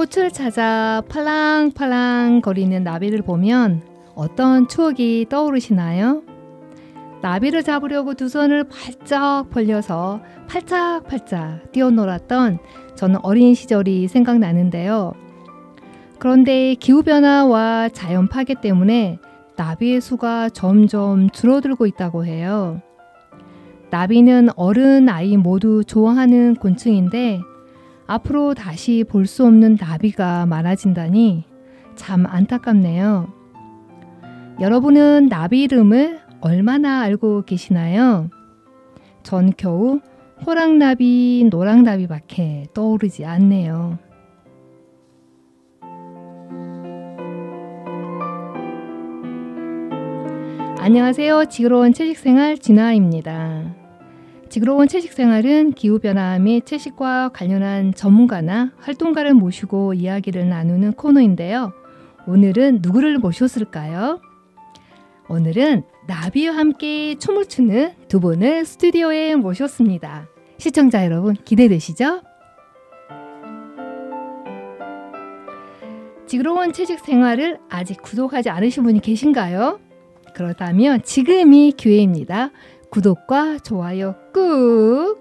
꽃을 찾아 팔랑팔랑 거리는 나비를 보면 어떤 추억이 떠오르시나요? 나비를 잡으려고 두 손을 발짝 벌려서 팔짝팔짝 뛰어놀았던 저는 어린 시절이 생각나는데요. 그런데 기후변화와 자연 파괴 때문에 나비의 수가 점점 줄어들고 있다고 해요. 나비는 어른, 아이 모두 좋아하는 곤충인데 앞으로 다시 볼 수 없는 나비가 많아진다니 참 안타깝네요. 여러분은 나비 이름을 얼마나 알고 계시나요? 전 겨우 호랑나비, 노랑나비밖에 떠오르지 않네요. 안녕하세요. 지구로운 채식생활 진아입니다. 지구로운 채식생활은 기후변화 및 채식과 관련한 전문가나 활동가를 모시고 이야기를 나누는 코너인데요. 오늘은 누구를 모셨을까요? 오늘은 나비와 함께 춤을 추는 두 분을 스튜디오에 모셨습니다. 시청자 여러분 기대되시죠? 지구로운 채식생활을 아직 구독하지 않으신 분이 계신가요? 그렇다면 지금이 기회입니다. 구독과 좋아요 꾹!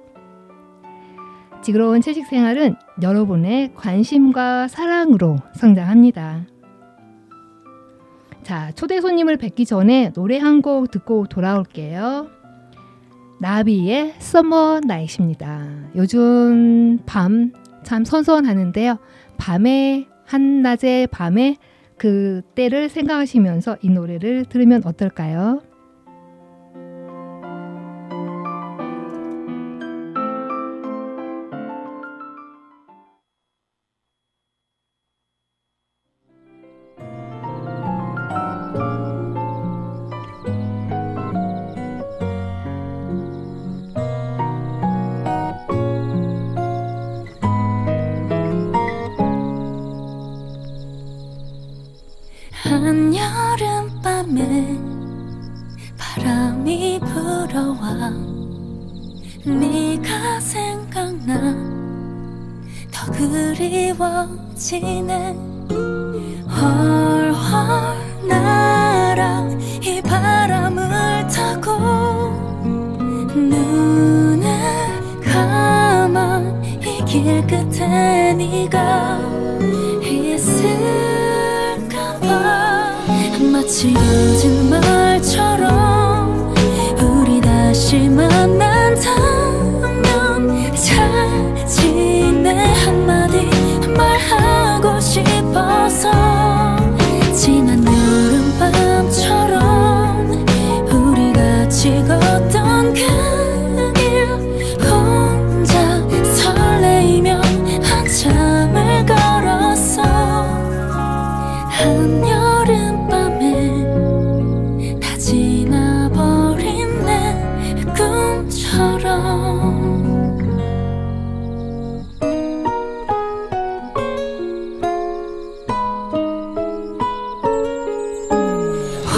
지구로운 채식생활은 여러분의 관심과 사랑으로 성장합니다. 자, 초대 손님을 뵙기 전에 노래 한 곡 듣고 돌아올게요. 나비의 Summer Night입니다. 요즘 밤 참 선선하는데요. 밤에 한낮의 밤에 그 때를 생각하시면서 이 노래를 들으면 어떨까요? 한여름밤에 바람이 불어와 네가 생각나 더 그리워지네. 헐헐 날아 이 바람을 타고 눈을 감아 이 길 끝에 네가 마치 요즘 말처럼 우리 다시 만난다면 잘 지내 한마디 말하고 싶어서 지난 여름밤처럼 우리 같이 걷던 그 길 혼자 설레이며 한참을 걸었어. 한여름밤에 다 지나버린 내 꿈처럼.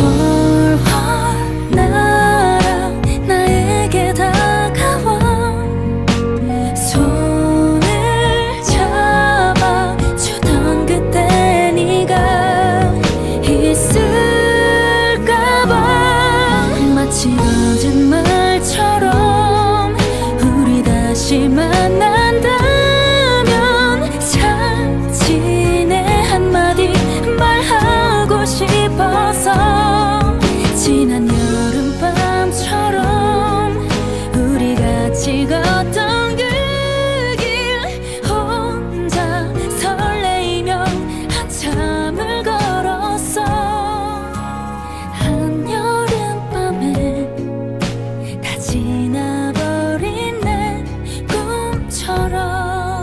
헐헐 날아 나에게 다가와 손을 잡아주던 그때 네가 있을까봐 마치 거짓말처럼 우리 다시 만난다면 잘 지내 한마디 말하고 싶어서 지난 여름밤처럼 우리 같이 걷던 그 길 혼자 설레이며 한참을 걸었어. 한여름밤에 다 지나버린 내 꿈처럼.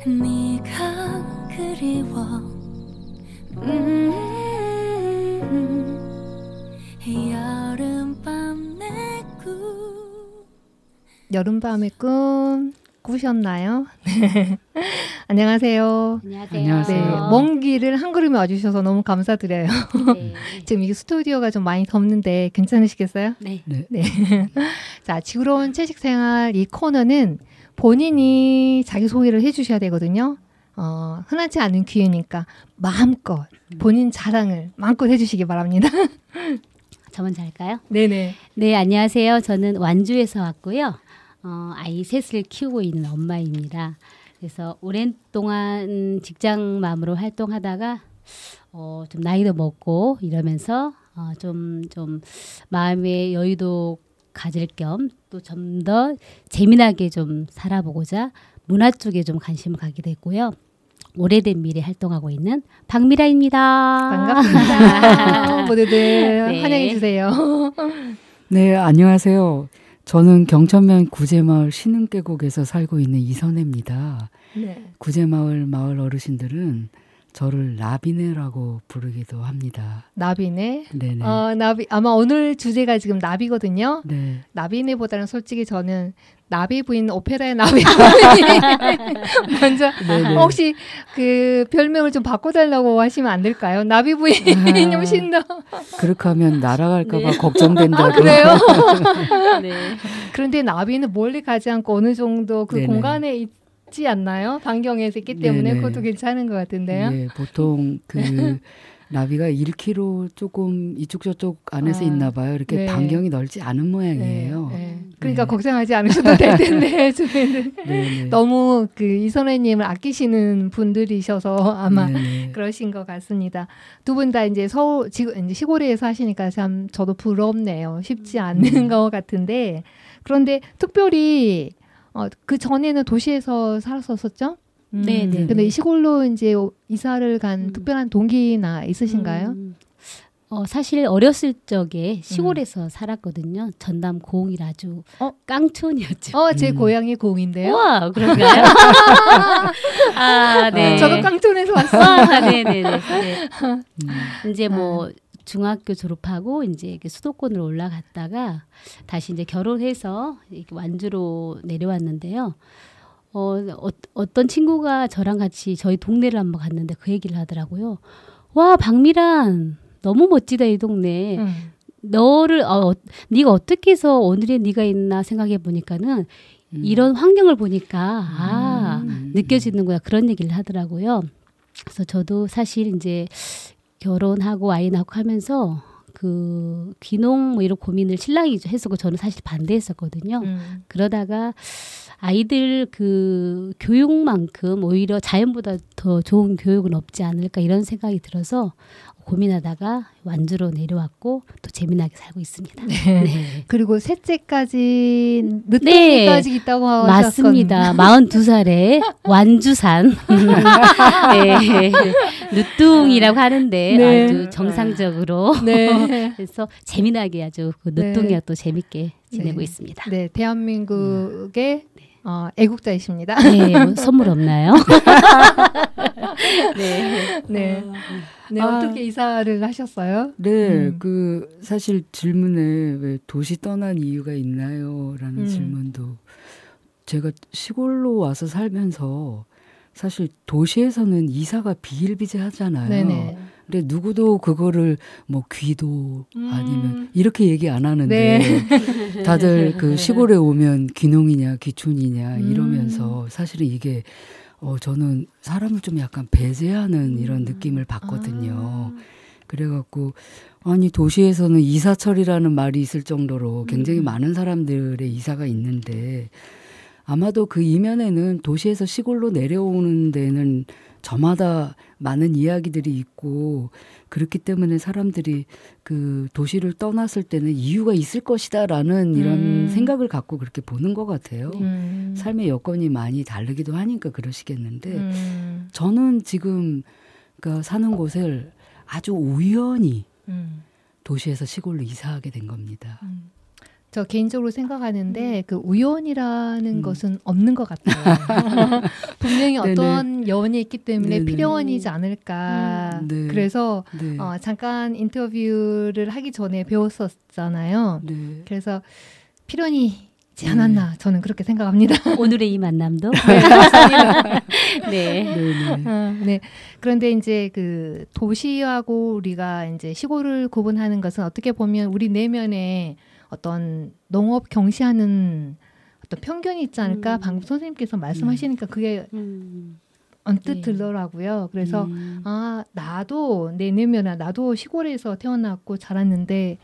네가 그리워. 여름밤 내 꿈. 여름밤의 꿈 꾸셨나요? 네. 안녕하세요. 안녕하세요. 네, 먼 길을 한 걸음에 와주셔서 너무 감사드려요. 네. 지금 이 스튜디오가 좀 많이 덥는데 괜찮으시겠어요? 네. 네. 자, 지구로운 채식생활 이 코너는 본인이 자기소개를 해주셔야 되거든요. 흔하지 않은 기회니까 마음껏 본인 자랑을 마음껏 해주시기 바랍니다. 저 먼저 할까요? 네네. 네, 안녕하세요. 저는 완주에서 왔고요. 아이 셋을 키우고 있는 엄마입니다. 그래서 오랜 동안 직장맘으로 활동하다가 좀 나이도 먹고 이러면서 좀 마음의 여유도 가질 겸 또 좀 더 재미나게 좀 살아보고자 문화 쪽에 좀 관심을 갖게 됐고요. 오래된 미래 활동하고 있는 박미라입니다. 반갑습니다. 모두들 네. 환영해 주세요. 네, 안녕하세요. 저는 경천면 구제마을 신흥계곡에서 살고 있는 이선혜입니다. 네. 구제마을 마을 어르신들은 저를 나비네라고 부르기도 합니다. 나비네. 네네. 나비 아마 오늘 주제가 지금 나비거든요. 네. 나비네보다는 솔직히 저는 나비 부인 오페라의 나비 부인 먼저 네네. 혹시 그 별명을 좀 바꿔달라고 하시면 안 될까요? 나비 부인이 훨씬 더 그렇게 하면 날아갈까봐 네. 걱정된다고. 그래요? 네. 그런데 나비는 멀리 가지 않고 어느 정도 그 네네. 공간에 있지 않나요? 반경에서 있기 때문에 네네. 그것도 괜찮은 것 같은데요. 네, 보통 그 나비가 1km 조금 이쪽 저쪽 안에서 있나 봐요. 이렇게 네. 반경이 넓지 않은 모양이에요. 네. 그러니까 네. 걱정하지 않으셔도 될 텐데 주변에 네네. 너무 그 이선혜님을 아끼시는 분들이셔서 아마 네네. 그러신 것 같습니다. 두 분 다 이제 이제 시골에 사시니까 참 저도 부럽네요. 쉽지 않는 것 같은데 그런데 특별히 그 전에는 도시에서 살았었죠? 네, 네. 근데 이 시골로 이제 이사를 간 특별한 동기나 있으신가요? 사실 어렸을 적에 시골에서 살았거든요. 전남 고흥이라 아주 깡촌이었죠. 제 고향이 고흥인데요. 우와, 그런가요? 아, 네. 저도 깡촌에서 왔어요. 아, 네네네. 네. 이제 뭐 중학교 졸업하고 이제 이렇게 수도권으로 올라갔다가 다시 이제 결혼해서 이렇게 완주로 내려왔는데요. 어떤 친구가 저랑 같이 저희 동네를 한번 갔는데 그 얘기를 하더라고요. 와, 박미란 너무 멋지다 이 동네. 너를 네가 어떻게 해서 오늘의 네가 있나 생각해 보니까는 이런 환경을 보니까 느껴지는구나 그런 얘기를 하더라고요. 그래서 저도 사실 이제 결혼하고 아이 낳고 하면서 그 귀농 뭐 이런 고민을 신랑이 했었고 저는 사실 반대했었거든요. 그러다가 아이들 그 교육만큼 오히려 자연보다 더 좋은 교육은 없지 않을까 이런 생각이 들어서 고민하다가 완주로 내려왔고 또 재미나게 살고 있습니다. 네. 네. 그리고 셋째까지 늦둥이까지 있다고 하셨거든요. 맞습니다. 42살에 완주산 네. 늦둥이라고 하는데 네. 아주 정상적으로 네. 그래서 재미나게 아주 그 늦둥이와 또 재밌게 지내고 네. 있습니다. 네, 대한민국의 애국자이십니다. 네, 뭐 선물 없나요? 네. 네. 네, 어떻게 이사를 하셨어요? 네, 그 사실 질문에 왜 도시 떠난 이유가 있나요?라는 질문도 제가 시골로 와서 살면서 사실 도시에서는 이사가 비일비재하잖아요. 네네. 근데 누구도 그거를 뭐 귀도 아니면 이렇게 얘기 안 하는데 네. 다들 그 시골에 오면 귀농이냐 귀촌이냐 이러면서 사실은 이게 저는 사람을 좀 약간 배제하는 이런 느낌을 받거든요. 그래갖고 아니 도시에서는 이사철이라는 말이 있을 정도로 굉장히 많은 사람들의 이사가 있는데 아마도 그 이면에는 도시에서 시골로 내려오는 데는 저마다 많은 이야기들이 있고 그렇기 때문에 사람들이 그 도시를 떠났을 때는 이유가 있을 것이다라는 이런 생각을 갖고 그렇게 보는 것 같아요. 삶의 여건이 많이 다르기도 하니까 그러시겠는데 저는 지금 그러니까 사는 곳을 아주 우연히 도시에서 시골로 이사하게 된 겁니다. 저 개인적으로 생각하는데 그 우연이라는 것은 없는 것 같아요. 분명히 어떤 여운이 있기 때문에 네네. 필연이지 않을까. 네. 그래서 네. 잠깐 인터뷰를 하기 전에 배웠었잖아요. 네. 그래서 필연이 지 않았나 저는 그렇게 생각합니다. 오늘의 이 만남도. 네. 네. 그런데 이제 그 도시하고 우리가 이제 시골을 구분하는 것은 어떻게 보면 우리 내면에 어떤 농업 경시하는 어떤 편견이 있지 않을까 방금 선생님께서 말씀하시니까 그게 언뜻 네. 들더라고요. 그래서 나도 내 내면에 나도 시골에서 태어났고 자랐는데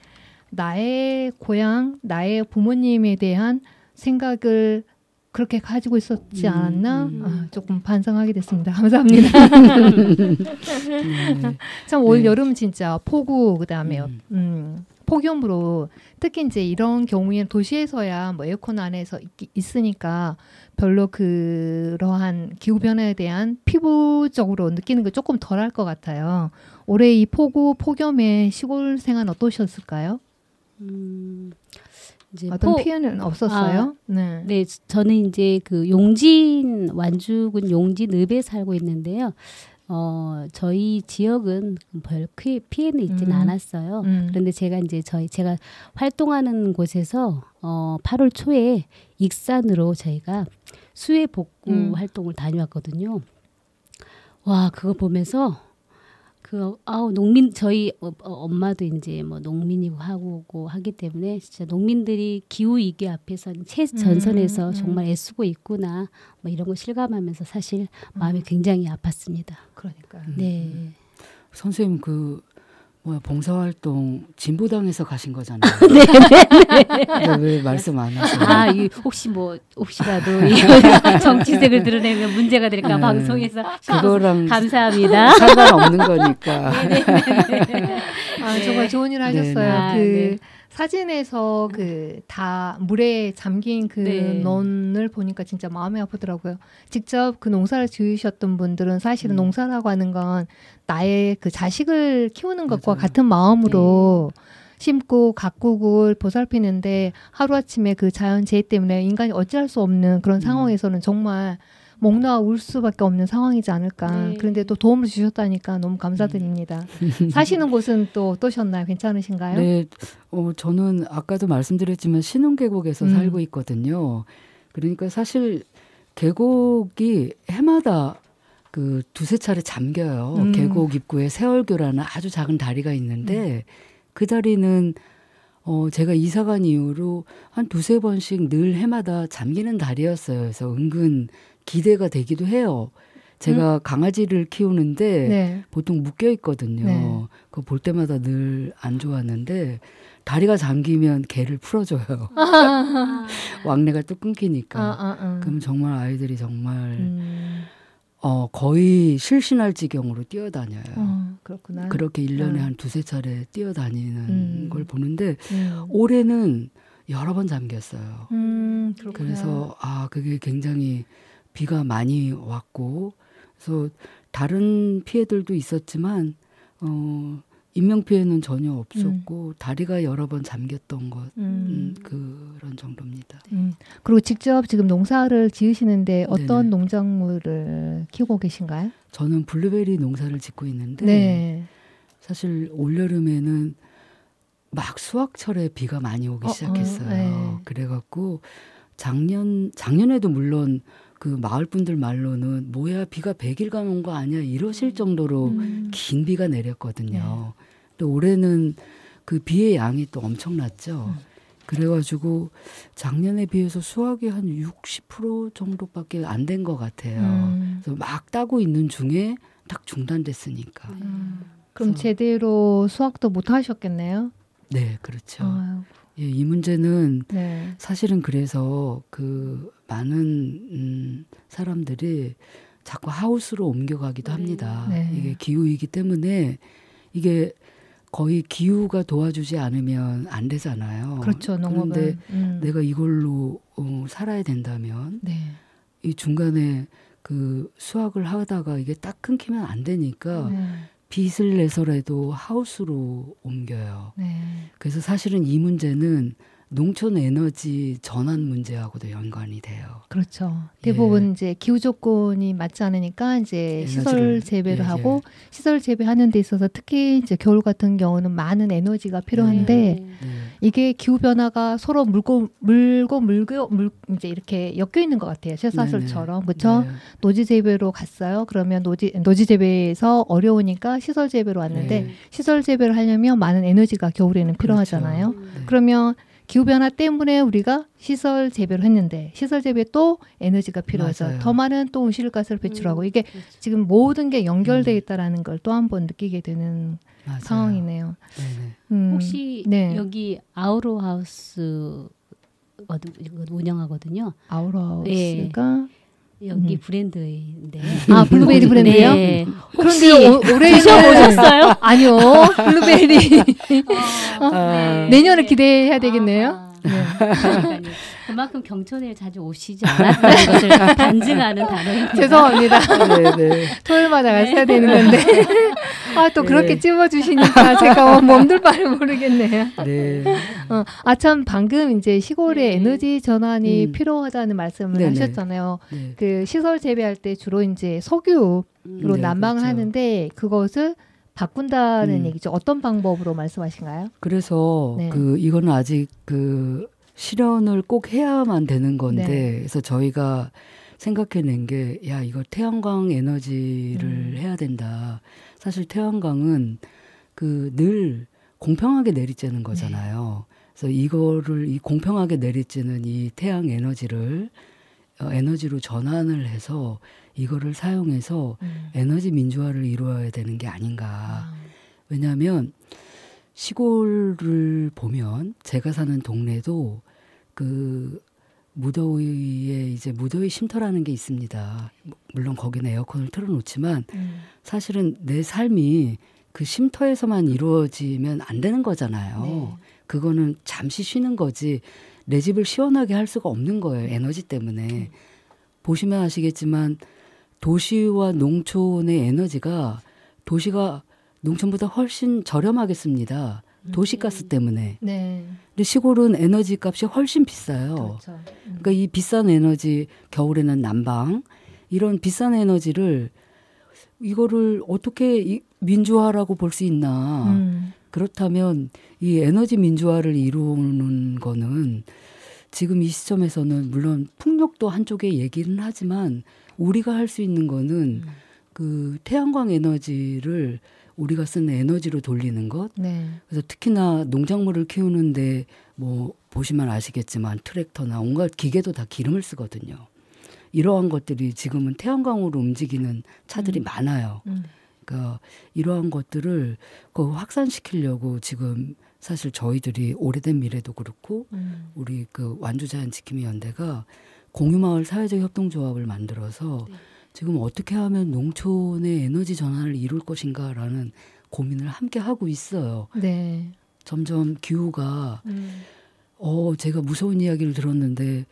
나의 고향, 나의 부모님에 대한 생각을 그렇게 가지고 있었지 않았나? 조금 반성하게 됐습니다. 감사합니다. 참 올 여름 진짜 폭우 그다음에 폭염으로 특히 이제 이런 경우에는 도시에서야 뭐 에어컨 안에서 있으니까 별로 그러한 기후 변화에 대한 피부적으로 느끼는 게 조금 덜할 것 같아요. 올해 이 폭우 폭염에 시골 생활 어떠셨을까요? 이제 어떤 피해는 없었어요? 네. 네, 저는 이제 그 용진 완주군 용진 읍에 살고 있는데요. 저희 지역은 별 피해는 있지는 않았어요. 그런데 제가 활동하는 곳에서 8월 초에 익산으로 저희가 수해 복구 활동을 다녀왔거든요. 와, 그거 보면서 농민 저희 엄마도 이제 뭐 농민이고 하고 하기 때문에 진짜 농민들이 기후 위기 앞에서 최전선에서 정말 애쓰고 있구나 뭐 이런 거 실감하면서 사실 마음이 굉장히 아팠습니다. 그러니까. 네. 선생님 봉사활동 진보당에서 가신 거잖아요. 네. 왜 말씀 안 하세요? 혹시라도 정치색을 드러내면 문제가 될까 방송에서 그거랑 감사합니다. 상관없는 거니까. 정말 좋은 일 하셨어요. 네. 사진에서 다 물에 잠긴 논을 보니까 진짜 마음이 아프더라고요. 직접 그 농사를 지으셨던 분들은 사실은 농사라고 하는 건 나의 그 자식을 키우는 것과 같은 마음으로 심고 가꾸고 보살피는데 하루아침에 그 자연재해 때문에 인간이 어찌할 수 없는 그런 상황에서는 정말 목 놓아 울 수밖에 없는 상황이지 않을까. 그런데 또 도움을 주셨다니까 너무 감사드립니다. 사시는 곳은 또 어떠셨나요? 괜찮으신가요? 네, 저는 아까도 말씀드렸지만 신흥계곡에서 살고 있거든요. 그러니까 사실 계곡이 해마다 그 두세 차례 잠겨요. 계곡 입구에 세월교라는 아주 작은 다리가 있는데 그 다리는 제가 이사 간 이후로 한 두세 번씩 늘 해마다 잠기는 다리였어요. 그래서 은근 기대가 되기도 해요. 제가 강아지를 키우는데 보통 묶여 있거든요. 그거 볼 때마다 늘 안 좋았는데 다리가 잠기면 개를 풀어줘요. 왕래가 또 끊기니까. 그럼 정말 아이들이 정말 거의 실신할 지경으로 뛰어다녀요. 그렇구나. 그렇게 1년에 한 두세 차례 뛰어다니는 걸 보는데 올해는 여러 번 잠겼어요. 그래서 그게 굉장히 비가 많이 왔고 그래서 다른 피해들도 있었지만 인명 피해는 전혀 없었고 다리가 여러 번 잠겼던 것 그런 정도입니다. 그리고 직접 지금 농사를 지으시는데 어떤 농작물을 키우고 계신가요? 저는 블루베리 농사를 짓고 있는데 사실 올여름에는 막 수확철에 비가 많이 오기 시작했어요. 그래갖고 작년에도 물론 그 마을 분들 말로는 뭐야 비가 100일간 온 거 아니야 이러실 정도로 긴 비가 내렸거든요. 또 올해는 그 비의 양이 또 엄청났죠. 그래가지고 작년에 비해서 수확이 한 60% 정도밖에 안 된 것 같아요. 그래서 막 따고 있는 중에 딱 중단됐으니까. 그럼 제대로 수확도 못 하셨겠네요? 네, 그렇죠. 이 문제는 사실은 그래서 그 많은 사람들이 자꾸 하우스로 옮겨가기도 합니다. 이게 기후이기 때문에 이게 거의 기후가 도와주지 않으면 안 되잖아요. 그렇죠. 농업은. 그런데 내가 이걸로 살아야 된다면 이 중간에 그 수확을 하다가 이게 딱 끊기면 안 되니까 빚을 내서라도 하우스로 옮겨요. 그래서 사실은 이 문제는 농촌 에너지 전환 문제하고도 연관이 돼요. 그렇죠. 대부분 이제 기후 조건이 맞지 않으니까 이제 시설 재배를 하고 시설 재배하는 데 있어서 특히 이제 겨울 같은 경우는 많은 에너지가 필요한데 이게 기후 변화가 서로 물고 이제 이렇게 엮여 있는 것 같아요. 쇠사슬처럼. 그렇죠? 노지 재배로 갔어요. 그러면 노지 재배에서 어려우니까 시설 재배로 왔는데 시설 재배를 하려면 많은 에너지가 겨울에는 필요하잖아요. 그러면 기후변화 때문에 우리가 시설 재배를 했는데 시설 재배에 또 에너지가 필요해서 맞아요. 더 많은 또 온실가스를 배출하고 이게 지금 모든 게 연결되어 있다라는 걸 또 한 번 느끼게 되는 맞아요. 상황이네요. 혹시 여기 아우로하우스 운영하거든요. 아우로하우스가 여기 브랜드인데. 아, 블루베리 브랜드요? 네. 그런데 올해 드셔보셨어요? 아니요. 블루베리. 내년을 기대해야 되겠네요. 그러니까요. 그만큼 경천에 자주 오시지 않았다는 것을 반증하는 단어입니다. 죄송합니다. 토요일마다 갔어야 되는 건데. 아, 또 그렇게 찝어주시니까 제가 몸둘 바를 모르겠네요. 참, 방금 이제 시골에 에너지 전환이 필요하다는 말씀을 하셨잖아요. 그 시설 재배할 때 주로 이제 석유로 난방을 하는데 그것을 바꾼다는 얘기죠. 어떤 방법으로 말씀하신가요? 그래서 이거는 아직 실현을 꼭 해야만 되는 건데 그래서 저희가 생각해낸 게 이거 태양광 에너지를 해야 된다. 사실 태양광은 늘 공평하게 내리쬐는 거잖아요. 그래서 이 공평하게 내리쬐는 이 태양 에너지를 에너지로 전환을 해서 이거를 사용해서 에너지 민주화를 이루어야 되는 게 아닌가. 왜냐하면 시골을 보면 제가 사는 동네도 무더위에 이제 무더위 쉼터라는 게 있습니다. 물론 거기는 에어컨을 틀어놓지만 사실은 내 삶이 그 쉼터에서만 이루어지면 안 되는 거잖아요. 그거는 잠시 쉬는 거지 내 집을 시원하게 할 수가 없는 거예요. 에너지 때문에. 보시면 아시겠지만 도시와 농촌의 에너지가 도시가 농촌보다 훨씬 저렴하겠습니다. 도시가스 때문에. 근데 시골은 에너지 값이 훨씬 비싸요. 그러니까 이 비싼 에너지, 겨울에는 난방, 이런 비싼 에너지를 이거를 어떻게 민주화라고 볼 수 있나. 그렇다면 이 에너지 민주화를 이루는 거는 지금 이 시점에서는 물론 풍력도 한쪽에 얘기는 하지만 우리가 할 수 있는 거는 그 태양광 에너지를 우리가 쓰는 에너지로 돌리는 것. 그래서 특히나 농작물을 키우는데 뭐 보시면 아시겠지만 트랙터나 온갖 기계도 다 기름을 쓰거든요. 이러한 것들이 지금은 태양광으로 움직이는 차들이 많아요. 그러니까 이러한 것들을 확산시키려고 지금 사실 저희들이 오래된 미래도 그렇고 우리 완주자연지킴이 연대가 공유마을 사회적 협동조합을 만들어서 지금 어떻게 하면 농촌의 에너지 전환을 이룰 것인가라는 고민을 함께 하고 있어요. 점점 기후가 제가 무서운 이야기를 들었는데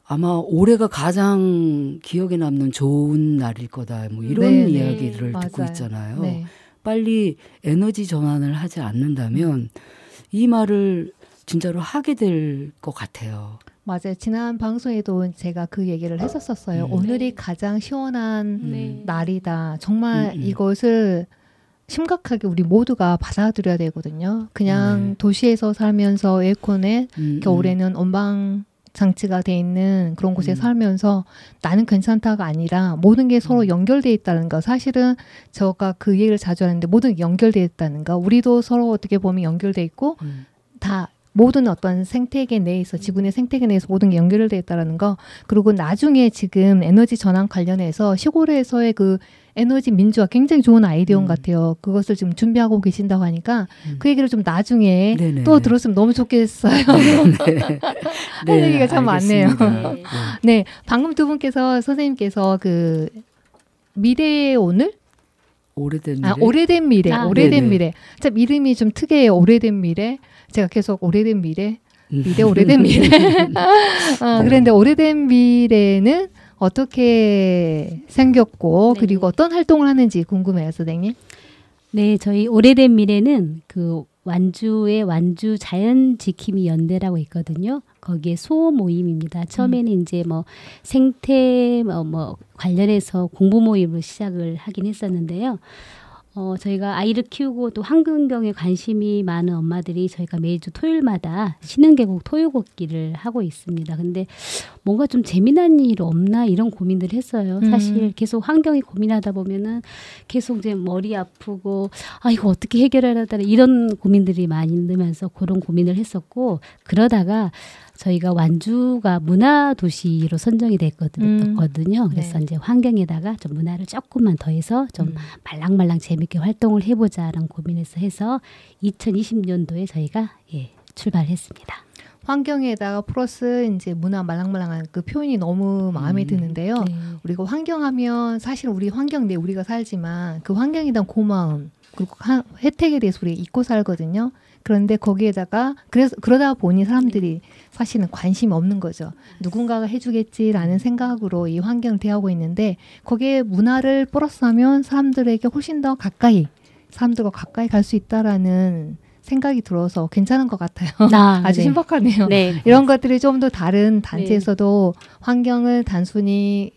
아마 올해가 가장 기억에 남는 좋은 날일 거다. 뭐 이런 이야기들을 듣고 있잖아요. 빨리 에너지 전환을 하지 않는다면 이 말을 진짜로 하게 될 것 같아요. 맞아요. 지난 방송에도 제가 그 얘기를 했었어요. 오늘이 가장 시원한 날이다. 정말 이것을 심각하게 우리 모두가 받아들여야 되거든요. 그냥 도시에서 살면서 에어컨에 겨울에는 온방 장치가 돼 있는 그런 곳에 살면서 나는 괜찮다가 아니라 모든 게 서로 연결돼 있다는 거. 사실은 제가 그 얘기를 자주 하는데 모든 게 연결돼 있다는 거. 우리도 서로 어떻게 보면 연결돼 있고 다 모든 어떤 생태계 내에서 지구의 생태계 내에서 모든 게 연결되어 있다는 거. 그리고 나중에 지금 에너지 전환 관련해서 시골에서의 그 에너지 민주화 굉장히 좋은 아이디어 같아요. 그것을 지금 준비하고 계신다고 하니까 그 얘기를 좀 나중에 또 들었으면 너무 좋겠어요. 할 얘기가 참 많네요. 방금 두 분께서 선생님께서 그 미래의 오늘? 오래된 미래. 오래된 미래. 참 이름이 좀 특이해요. 오래된 미래. 제가 계속 오래된 미래. 오래된 미래. 그런데 오래된 미래는 어떻게 생겼고 그리고 어떤 활동을 하는지 궁금해요, 선생님. 네, 저희 오래된 미래는 그 완주에 완주 자연지킴이 연대라고 있거든요. 거기에 수호 모임입니다. 처음에는 이제 뭐 생태 뭐 관련해서 공부 모임으로 시작을 하긴 했었는데요. 저희가 아이를 키우고 또 환경에 관심이 많은 엄마들이 저희가 매주 토요일마다 쉬는 계곡 토요걷기를 하고 있습니다. 근데 뭔가 좀 재미난 일 없나 이런 고민들을 했어요. 사실 계속 환경이 고민하다 보면은 계속 이제 머리 아프고 이거 어떻게 해결해야 되나 이런 고민들이 많이 들면서 그런 고민을 했었고 그러다가 저희가 완주가 문화도시로 선정이 됐거든요. 그래서 네. 이제 환경에다가 좀 문화를 조금만 더해서 좀 말랑말랑 재밌게 활동을 해보자라는 고민에서 해서 2020년도에 저희가 출발했습니다. 환경에다가 플러스 이제 문화 말랑말랑한 그 표현이 너무 마음에 드는데요. 네. 우리가 환경하면 사실 우리 환경 내 우리가 살지만 그 환경에 대한 고마움 그리고 혜택에 대해서 우리 잊고 살거든요. 그런데 거기에다가 그러다 보니 사람들이 사실은 관심이 없는 거죠. 누군가가 해주겠지라는 생각으로 이 환경을 대하고 있는데 거기에 문화를 플러스하면 사람들에게 훨씬 더 사람들과 가까이 갈 수 있다라는 생각이 들어서 괜찮은 것 같아요. 아주 네. 신박하네요. 네. 이런 것들이 좀 더 다른 단체에서도 환경을 단순히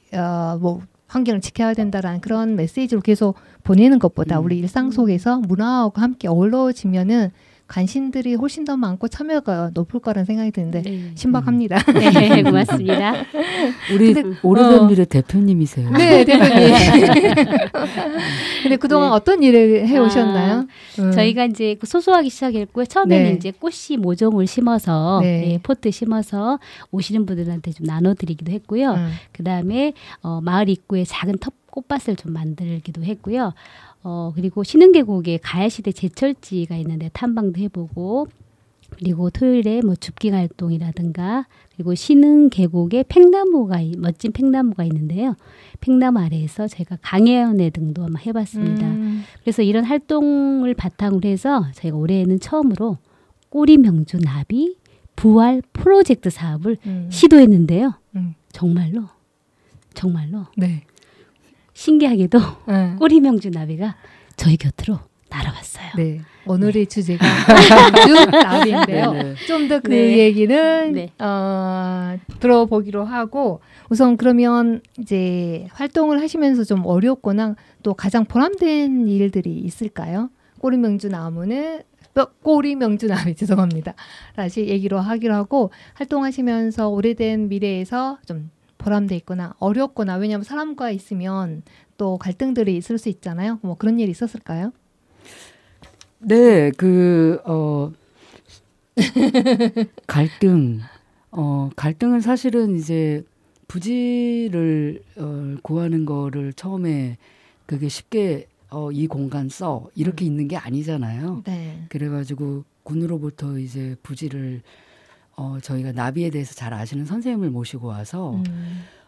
뭐 환경을 지켜야 된다라는 그런 메시지로 계속 보내는 것보다 우리 일상 속에서 문화하고 함께 어우러지면은 관심들이 훨씬 더 많고 참여가 높을 거라는 생각이 드는데 네. 신박합니다. 네, 고맙습니다. 우리 오래된 미래 대표님이세요. 네, 대표님. 근데 그동안 네. 어떤 일을 해오셨나요? 저희가 이제 소소하게 시작했고요. 처음에는 네. 이제 꽃씨 모종을 심어서 네. 포트 심어서 오시는 분들한테 좀 나눠드리기도 했고요. 그다음에 마을 입구에 작은 꽃밭을 좀 만들기도 했고요. 그리고 신흥계곡에 가야시대 제철지가 있는데 탐방도 해보고 그리고 토요일에 뭐 줍기 활동이라든가 그리고 신흥계곡에 멋진 팽나무가 있는데요. 팽나무 아래에서 제가 강해연회 등도 한번 해봤습니다. 그래서 이런 활동을 바탕으로 해서 저희가 올해에는 처음으로 꼬리명주 나비 부활 프로젝트 사업을 시도했는데요. 정말로 네. 신기하게도 꼬리명주 나비가 저희 곁으로 날아왔어요. 네. 오늘의 주제가 명주 나비인데요. 좀 더 그 네. 얘기는 네. 들어보기로 하고 우선 그러면 이제 활동을 하시면서 좀 어렵거나 또 가장 보람된 일들이 있을까요? 꼬리명주 나비 죄송합니다. 다시 얘기로 하기로 하고 활동하시면서 오래된 미래에서 좀 보람돼 있거나 어렵거나 왜냐하면 사람과 있으면 또 갈등들이 있을 수 있잖아요. 뭐 그런 일이 있었을까요? 네, 갈등은 사실은 이제 부지를 구하는 거를 처음에 그게 쉽게 이 공간 써 이렇게 있는 게 아니잖아요. 네. 그래가지고 군으로부터 이제 부지를 저희가 나비에 대해서 잘 아시는 선생님을 모시고 와서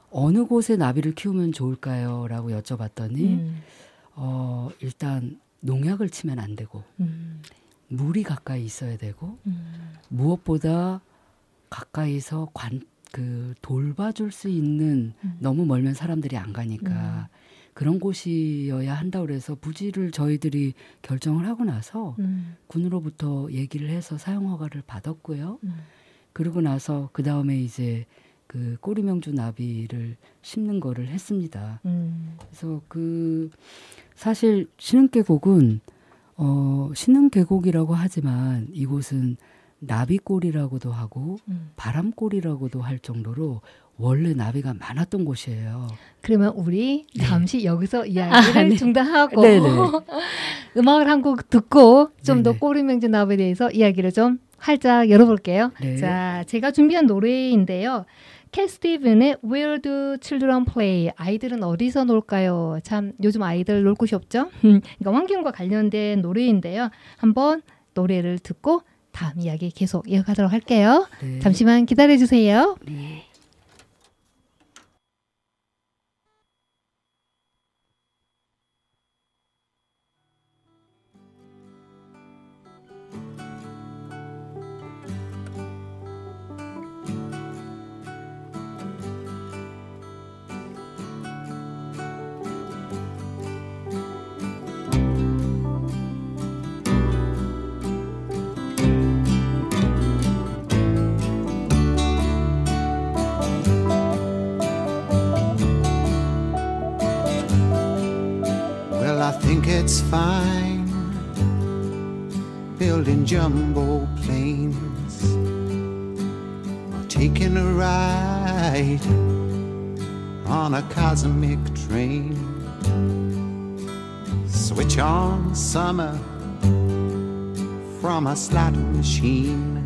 어느 곳에 나비를 키우면 좋을까요? 라고 여쭤봤더니 일단 농약을 치면 안 되고 물이 가까이 있어야 되고 무엇보다 가까이서 돌봐줄 수 있는 너무 멀면 사람들이 안 가니까 그런 곳이어야 한다고 그래서 부지를 저희들이 결정을 하고 나서 군으로부터 얘기를 해서 사용 허가를 받았고요. 그러고 나서 그 다음에 이제 그 꼬리명주 나비를 심는 거를 했습니다. 그래서 사실 신흥계곡은 신흥계곡이라고 하지만 이곳은 나비골이라고도 하고 바람골이라고도 할 정도로 원래 나비가 많았던 곳이에요. 그러면 우리 잠시 여기서 이야기를 네. 중단하고 음악을 한 곡 듣고 좀 더 꼬리명주 나비에 대해서 이야기를 좀 활짝 열어볼게요. 네. 자, 제가 준비한 노래인데요. 캣 스티븐의 Where Do Children Play? 아이들은 어디서 놀까요? 참 요즘 아이들 놀 곳이 없죠? 그러니까 환경과 관련된 노래인데요. 한번 노래를 듣고 다음 이야기 계속 이어가도록 할게요. 네. 잠시만 기다려주세요. 네. think it's fine building jumbo planes or taking a ride on a cosmic train. Switch on summer from a slot machine.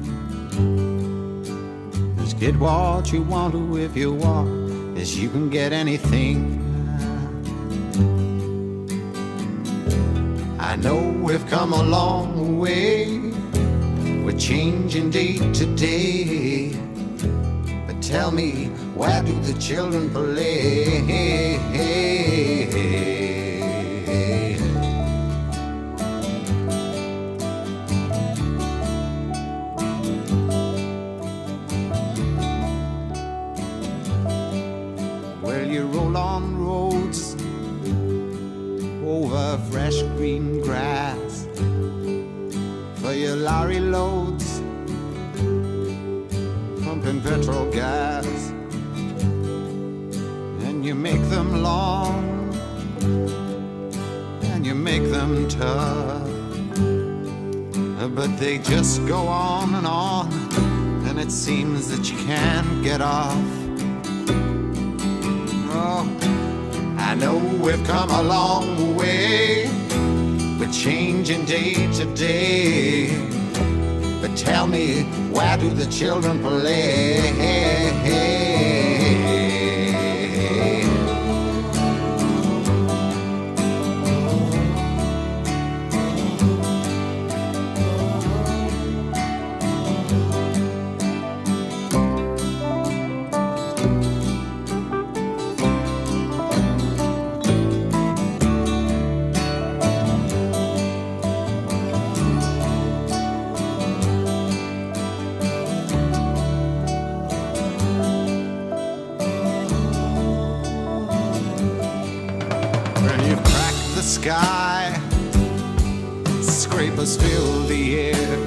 Just get what you want to if you want, as you can get anything. I know we've come a long way, we're changing day to day, but tell me, where do the children play? Well, you roll on roads over fresh green grass for your lorry loads, pumping petrol gas, and you make them long and you make them tough, but they just go on, and it seems that you can't get off. Oh, I know we've come a long way, we're changing day to day, but tell me, where do the children play? Sky, scrapers fill the air,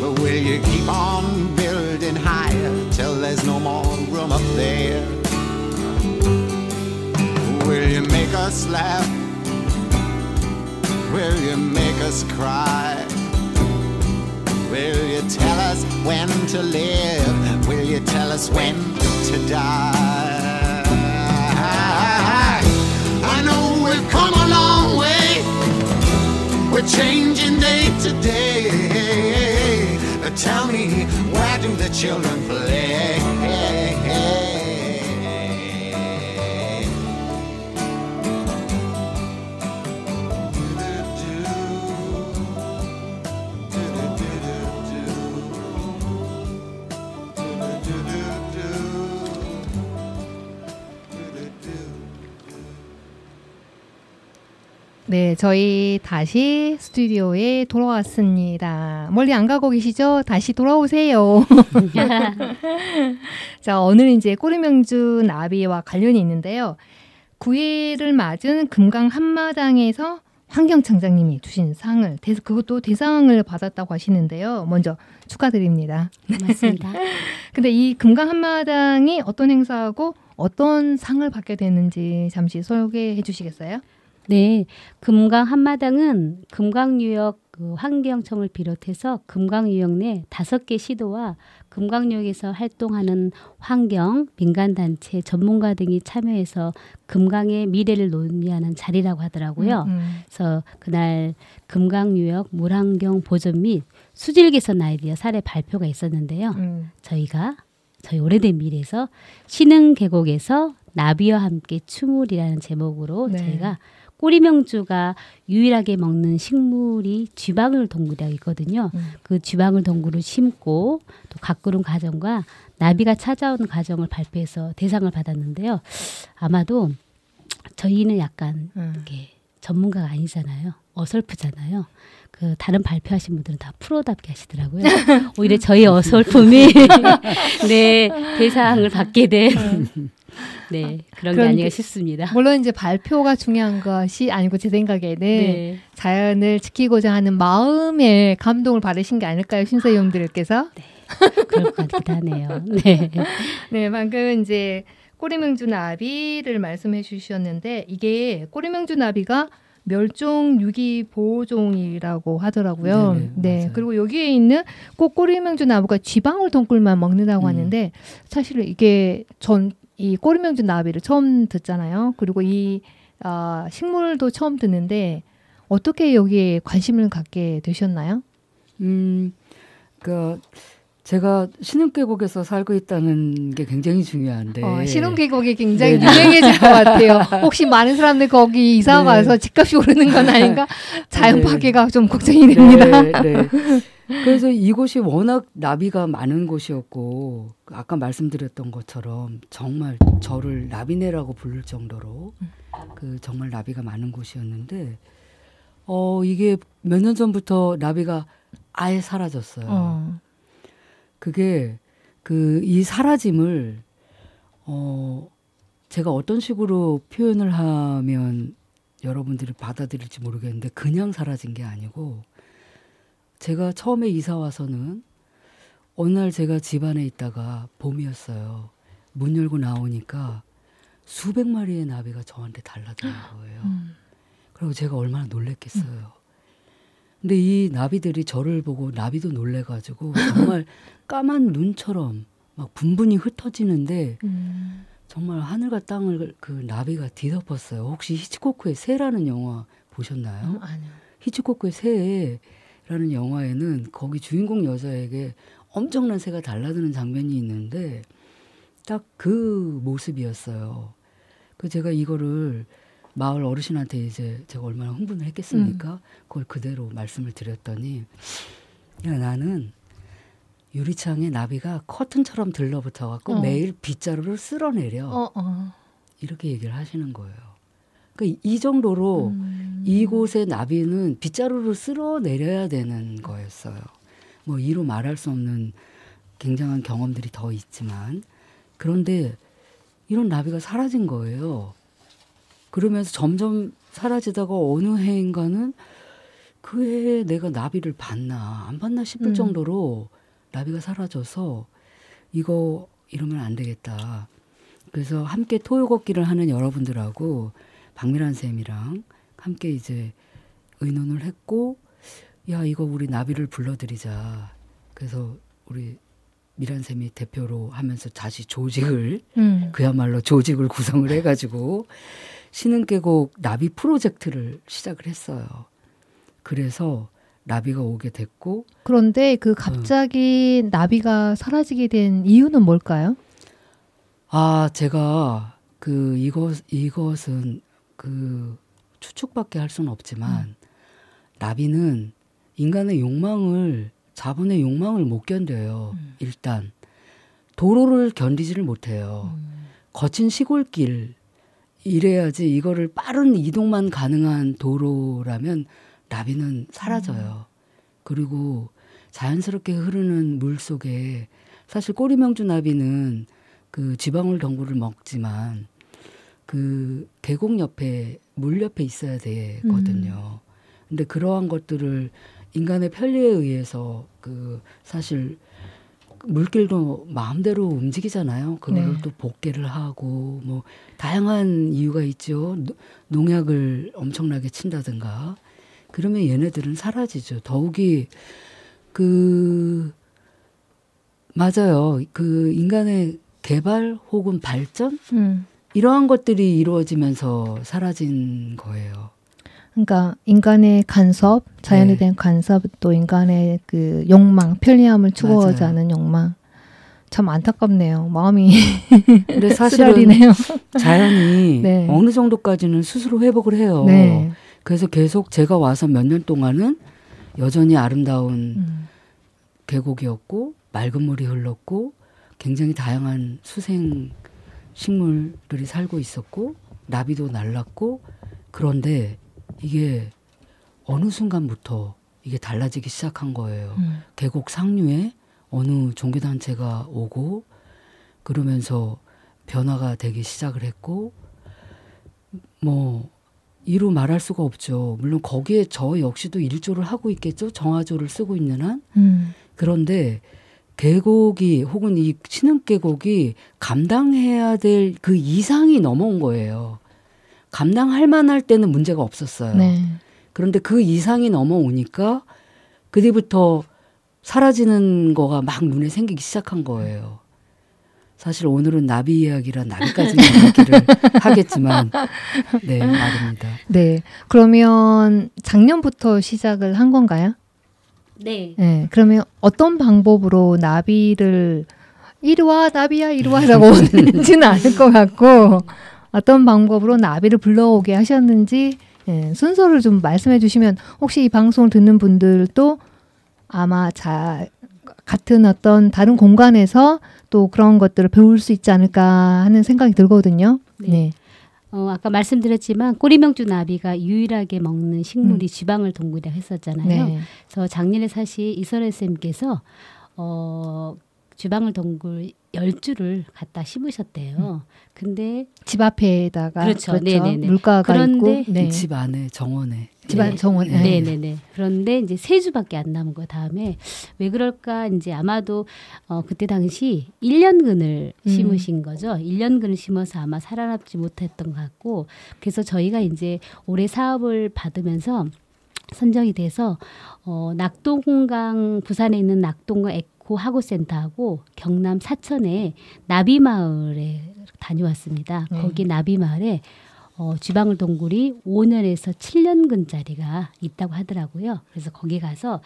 but will you keep on building higher till there's no more room up there? Will you make us laugh? Will you make us cry? Will you tell us when to live? Will you tell us when to die? I know we've come a long way, we're changing day to day, but tell me, where do the children play? 네, 저희 다시 스튜디오에 돌아왔습니다. 멀리 안 가고 계시죠? 다시 돌아오세요. 자, 오늘은 이제 꼬리명주 나비와 관련이 있는데요. 9회를 맞은 금강 한마당에서 환경청장님이 주신 상을, 그것도 대상을 받았다고 하시는데요. 먼저 축하드립니다. 맞습니다. 근데 이 금강 한마당이 어떤 행사하고 어떤 상을 받게 됐는지 잠시 소개해 주시겠어요? 네, 금강 한마당은 금강유역 환경청을 비롯해서 금강유역 내 5개 시도와 금강유역에서 활동하는 환경, 민간단체, 전문가 등이 참여해서 금강의 미래를 논의하는 자리라고 하더라고요. 그래서 그날 금강유역 물환경 보존 및 수질 개선 아이디어 사례 발표가 있었는데요. 저희 오래된 미래에서 신흥 계곡에서 나비와 함께 추물이라는 제목으로 네. 저희가 꼬리명주가 유일하게 먹는 식물이 쥐방울 동굴이라고 있거든요. 그 쥐방울 동굴을 심고 또 가꾸는 과정과 나비가 찾아오는 과정을 발표해서 대상을 받았는데요. 아마도 저희는 약간 이렇게 전문가가 아니잖아요. 어설프잖아요. 그 다른 발표하신 분들은 다 프로답게 하시더라고요. 오히려 저희 어설픔이 네, 대상을 받게 된 네, 그런 게 아닌가 싶습니다. 물론 이제 발표가 중요한 것이 아니고 제 생각에는 네. 자연을 지키고자 하는 마음의 감동을 받으신 게 아닐까요, 심사위원들께서? 네, 그럴 것 같기도 하네요. 네, 네, 방금 이제 꼬리명주 나비를 말씀해 주셨는데 이게 꼬리명주 나비가 멸종 유기 보호종이라고 하더라고요. 네네, 네. 맞아요. 그리고 여기에 있는 꼭 꼬리명주 나비가 쥐방울 덩굴만 먹는다고 하는데 사실 이게 이 꼬리명주 나비를 처음 듣잖아요. 그리고 이 식물도 처음 듣는데 어떻게 여기에 관심을 갖게 되셨나요? 그러니까 제가 신흥계곡에서 살고 있다는 게 굉장히 중요한데 신흥계곡이 굉장히 네. 유명해질 것 같아요. 혹시 많은 사람들 거기 이사 네. 가서 집값이 오르는 건 아닌가? 자연 네. 파괴가 좀 걱정이 됩니다. 네. 그래서 이곳이 워낙 나비가 많은 곳이었고 아까 말씀드렸던 것처럼 정말 저를 나비네라고 부를 정도로 그 정말 나비가 많은 곳이었는데 이게 몇 년 전부터 나비가 아예 사라졌어요. 그게 이 사라짐을 제가 어떤 식으로 표현을 하면 여러분들이 받아들일지 모르겠는데 그냥 사라진 게 아니고 제가 처음에 이사 와서는 어느 날 제가 집 안에 있다가 봄이었어요. 문 열고 나오니까 수백 마리의 나비가 저한테 달라드는 거예요. 그리고 제가 얼마나 놀랬겠어요. 근데 이 나비들이 저를 보고 나비도 놀래가지고 정말 까만 눈처럼 막 분분히 흩어지는데 정말 하늘과 땅을 그 나비가 뒤덮었어요. 혹시 히치코크의 새라는 영화 보셨나요? 아니요. 히치코크의 새라는 영화에는 거기 주인공 여자에게 엄청난 새가 달라드는 장면이 있는데 딱 그 모습이었어요. 그 제가 이거를 마을 어르신한테 이제 제가 얼마나 흥분을 했겠습니까? 그걸 그대로 말씀을 드렸더니 야 나는 유리창에 나비가 커튼처럼 들러붙어 갖고 매일 빗자루를 쓸어내려 이렇게 얘기를 하시는 거예요. 그러니까 이 정도로 이곳의 나비는 빗자루를 쓸어내려야 되는 거였어요. 뭐 이로 말할 수 없는 굉장한 경험들이 더 있지만 그런데 이런 나비가 사라진 거예요. 그러면서 점점 사라지다가 어느 해인가는 그 해에 내가 나비를 봤나 안 봤나 싶을 정도로 나비가 사라져서 이거 이러면 안 되겠다. 그래서 함께 토요 걷기를 하는 여러분들하고 박미란 쌤이랑 함께 이제 의논을 했고 야 이거 우리 나비를 불러들이자. 그래서 우리 미란 쌤이 대표로 하면서 다시 조직을 그야말로 조직을 구성을 해가지고 신흥계곡 나비 프로젝트를 시작을 했어요. 그래서 나비가 오게 됐고 그런데 그 갑자기 나비가 사라지게 된 이유는 뭘까요? 제가 이것은 추측밖에 할 수는 없지만 나비는 인간의 욕망을 자본의 욕망을 못 견뎌요. 일단 도로를 견디지를 못해요. 거친 시골길 이래야지 이거를 빠른 이동만 가능한 도로라면 나비는 사라져요. 그리고 자연스럽게 흐르는 물 속에 사실 꼬리명주 나비는 그 쥐방울 덩굴을 먹지만 그 계곡 옆에 물 옆에 있어야 되거든요. 근데 그러한 것들을 인간의 편리에 의해서 사실 물길도 마음대로 움직이잖아요. 그걸 또 복개를 하고 뭐 다양한 이유가 있죠. 농약을 엄청나게 친다든가. 그러면 얘네들은 사라지죠. 더욱이 맞아요. 인간의 개발 혹은 발전 이러한 것들이 이루어지면서 사라진 거예요. 그러니까 인간의 간섭, 자연에 대한 간섭, 또 인간의 그 욕망, 편리함을 추구하지 않은 욕망. 참 안타깝네요. 마음이 근데 사실은 쓰라리네요. 자연이 어느 정도까지는 스스로 회복을 해요. 그래서 계속 제가 와서 몇 년 동안은 여전히 아름다운 계곡이었고 맑은 물이 흘렀고 굉장히 다양한 수생 식물들이 살고 있었고 나비도 날랐고 그런데 이게 어느 순간부터 이게 달라지기 시작한 거예요. 계곡 상류에 어느 종교단체가 오고 그러면서 변화가 되기 시작을 했고 뭐 이루 말할 수가 없죠. 물론 거기에 저 역시도 일조를 하고 있겠죠. 정화조를 쓰고 있는 한. 그런데 계곡이 혹은 이 신흥계곡이 감당해야 될 그 이상이 넘어온 거예요. 감당할 만할 때는 문제가 없었어요. 네. 그런데 그 이상이 넘어오니까 그 뒤부터 사라지는 거가 막 눈에 생기기 시작한 거예요. 사실 오늘은 나비 이야기라 나비까지만 얘기를 하겠지만 네, 말입니다. 네. 그러면 작년부터 시작을 한 건가요? 네. 네. 그러면 어떤 방법으로 나비를 이리 와 나비야 이리 와라고 오는지는 않을 것 같고 어떤 방법으로 나비를 불러오게 하셨는지 예, 순서를 좀 말씀해 주시면 혹시 이 방송을 듣는 분들도 아마 같은 어떤 다른 공간에서 또 그런 것들을 배울 수 있지 않을까 하는 생각이 들거든요. 네. 아까 말씀드렸지만 꼬리명주 나비가 유일하게 먹는 식물이 지방을 동굴이라고 했었잖아요. 네. 그래서 작년에 사실 이설혜 쌤께서 주방을 동굴 10주를 갖다 심으셨대요. 근데 집 앞에다가 그렇죠. 네네네. 물가가 그런데 있고 네. 집 안에 정원에 집 안 정원. 네, 네, 네. 그런데 이제 3주밖에 안 남은 거 다음에 왜 그럴까 이제 아마도 그때 당시 1년근을 심으신 거죠. 1년근을 심어서 아마 살아남지 못했던 것 같고 그래서 저희가 이제 올해 사업을 받으면서 선정이 돼서 낙동강 부산에 있는 낙동강 에코 하구센터하고 경남 사천의 나비마을에 다녀왔습니다. 거기 나비마을에 쥐방울 동굴이 5년에서 7년근짜리가 있다고 하더라고요. 그래서 거기 가서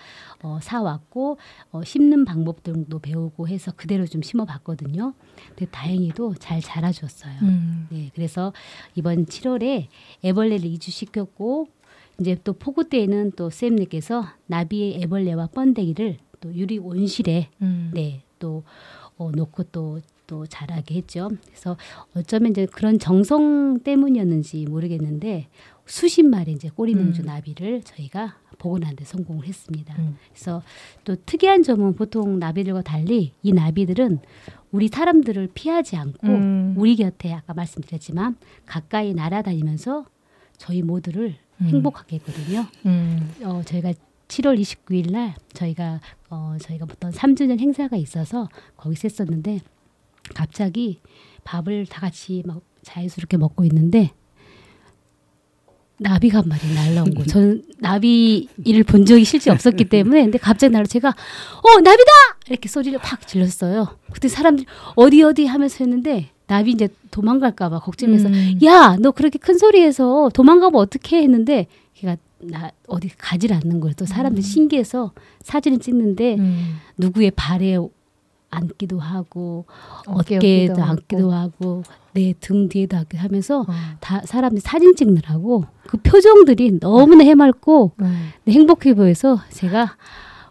사왔고 심는 방법 등도 배우고 해서 그대로 좀 심어봤거든요. 근데 다행히도 잘 자라줬어요. 네, 그래서 이번 7월에 애벌레를 이주시켰고 이제 또 폭우 때에는 또 쌤님께서 나비의 애벌레와 번데기를 또 유리 온실에 네, 또 놓고 또 자라게 했죠. 그래서 어쩌면 이제 그런 정성 때문이었는지 모르겠는데 수십 마리 이제 꼬리명주 나비를 저희가 복원하는 데 성공을 했습니다. 그래서 또 특이한 점은 보통 나비들과 달리 이 나비들은 우리 사람들을 피하지 않고 우리 곁에 아까 말씀드렸지만 가까이 날아다니면서 저희 모두를 행복하게 했거든요. 저희가 7월 29일 날 저희가 어떤 3주년 행사가 있어서 거기서 했었는데 갑자기 밥을 다 같이 막 자연스럽게 먹고 있는데 나비가 한 마리 날라온 거. 저는 나비를 본 적이 실제 없었기 때문에 근데 갑자기 날라 제가 나비다! 이렇게 소리를 팍 질렀어요. 그때 사람들이 어디 하면서 했는데 나비 이제 도망갈까 봐 걱정해서 야, 너 그렇게 큰 소리에서 도망가면 어떡해 했는데 걔가 나 어디 가질 않는 거예요. 또 사람들이 신기해서 사진을 찍는데 누구의 발에 앉기도 하고 어깨에도 앉기도 하고 내 등 뒤에도 앉기도 하면서 다 사람들이 사진 찍느라고 그 표정들이 너무나 해맑고 행복해 보여서 제가